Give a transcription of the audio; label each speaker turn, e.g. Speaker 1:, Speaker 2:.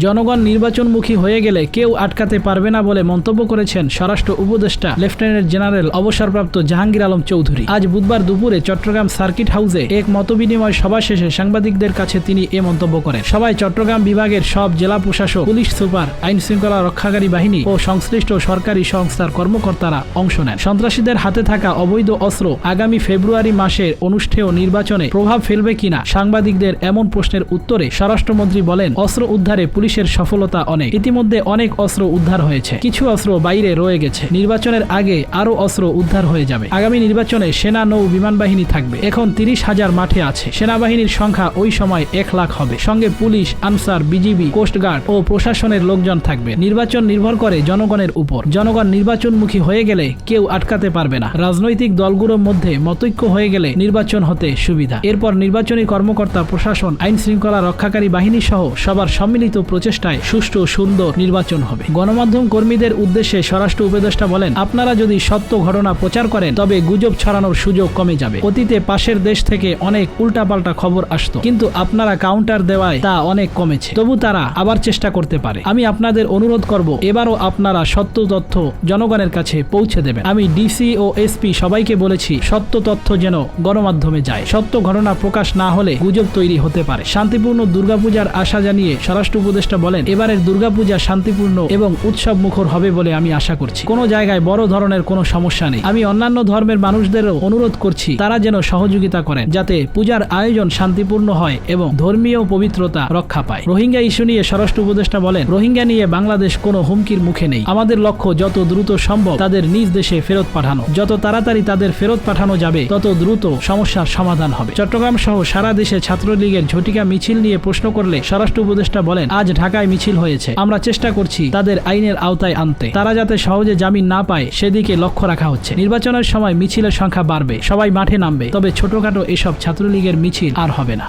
Speaker 1: জনগণ নির্বাচনমুখী হয়ে গেলে কেউ আটকাতে পারবে না বলে মন্তব্য করেছেন স্বরাষ্ট্র উপদেষ্টা লেফটেন্যান্ট জেনারেল অবসরপ্রাপ্ত জাহাঙ্গীর আলম চৌধুরী। আজ বুধবার দুপুরে চট্টগ্রাম সার্কিট হাউসে এক মতবিনিময় সভা শেষে সাংবাদিকদের কাছে তিনি এ মন্তব্য করেন। সভায় চট্টগ্রাম বিভাগের সব জেলা প্রশাসক, পুলিশ সুপার, আইন শৃঙ্খলা রক্ষাকারী বাহিনী ও সংশ্লিষ্ট সরকারি সংস্থার কর্মকর্তারা অংশ নেন। সন্ত্রাসীদের হাতে থাকা অবৈধ অস্ত্র আগামী ফেব্রুয়ারি মাসে অনুষ্ঠেয় নির্বাচনে প্রভাব ফেলবে কিনা সাংবাদিকদের এমন প্রশ্নের উত্তরে স্বরাষ্ট্রমন্ত্রী বলেন, অস্ত্র উদ্ধারে পুলিশের সফলতা অনেক। ইতিমধ্যে অনেক অস্ত্র উদ্ধার হয়েছে, কিছু অস্ত্র বাইরে রয়ে গেছে। নির্বাচনের আগে আরো অস্ত্র উদ্ধার হয়ে যাবে। আগামী নির্বাচনে সেনা, নৌ, বিমান বাহিনী থাকবে। এখন 30,000 মাঠে আছে। সেনাবাহিনীর সংখ্যা ওই সময় 1 লাখ হবে। সঙ্গে পুলিশ, আনসার, বিজিবি, কোস্টগার্ড ও প্রশাসনের লোকজন থাকবে। নির্বাচন নির্ভর করে জনগণের উপর। জনগণ নির্বাচনমুখী হয়ে গেলে কেউ আটকাতে পারবে না। রাজনৈতিক দলগুলোর মধ্যে মতৈক্য হয়ে গেলে নির্বাচন হতে সুবিধা। এরপর নির্বাচনী কর্মকর্তা, প্রশাসন, আইন শৃঙ্খলা রক্ষাকারী বাহিনী সহ সবার সম্মিলিত প্রচেষ্টায় সুষ্ঠু সুন্দর নির্বাচন হবে। গণমাধ্যম কর্মীদের উদ্দেশ্যে স্বরাষ্ট্র উপদেষ্টা বলেন, আপনারা যদি সত্য ঘটনা প্রচার করেন তবে গুজব ছড়ানোর সুযোগ কমে যাবে। অতীতে পাশের দেশ থেকে অনেক উল্টাপাল্টা খবর আসতো, কিন্তু আপনারা কাউন্টার দেওয়ায় তা অনেক কমেছে। তবু তারা আবার চেষ্টা করতে পারে। আমি আপনাদের অনুরোধ করব, এবারও আপনারা সত্য তথ্য জনগণের কাছে পৌঁছে দেবেন। আমি ডিসি ও এসপি সবাইকে বলেছি, সত্য তথ্য যেন গণমাধ্যমে যায়। সত্য ঘটনা প্রকাশ না হলে গুজব তৈরি হতে পারে। শান্তিপূর্ণ দুর্গাপূজার আশা জানিয়ে স্বরাষ্ট্র উপদেষ্টা বলেন, এবারের দুর্গাপূজা শান্তিপূর্ণ এবং উৎসব মুখর হবে বলে আমি আশা করছি। কোনো জায়গায় বড় ধরনের কোনো সমস্যা নেই। আমি অন্যান্য ধর্মের মানুষদেরও অনুরোধ করছি, তারা যেন সহযোগিতা করেন, যাতে পূজার আয়োজন শান্তিপূর্ণ হয় এবং ধর্মীয় পবিত্রতা রক্ষা পায়। রোহিঙ্গা ইস্যু নিয়ে স্বরাষ্ট্র উপদেষ্টা বলেন, রোহিঙ্গা নিয়ে বাংলাদেশ কোনো হুমকির মুখে নেই। আমাদের লক্ষ্য যত দ্রুত সম্ভব তাদের নিজ দেশে ফেরত পাঠানো। যত তাড়াতাড়ি তাদের ফেরত পাঠানো যাবে তত দ্রুত সমস্যার সমাধান হবে। চট্টগ্রাম সহ সারা দেশে ছাত্রলীগের ঝটিকা মিছিল নিয়ে প্রশ্ন করলে স্বরাষ্ট্র উপদেষ্টা বলেন, আজ ঢাকায় মিছিল হয়েছে। আমরা চেষ্টা করছি তাদের আইনের আওতায় আনতে। তারা যাতে সহজে জামিন না পায় সেদিকে লক্ষ্য রাখা হচ্ছে। নির্বাচনের সময় মিছিলের সংখ্যা বাড়বে, সবাই মাঠে নামবে, তবে ছোটখাটো এসব ছাত্রলীগের মিছিল আর হবে না।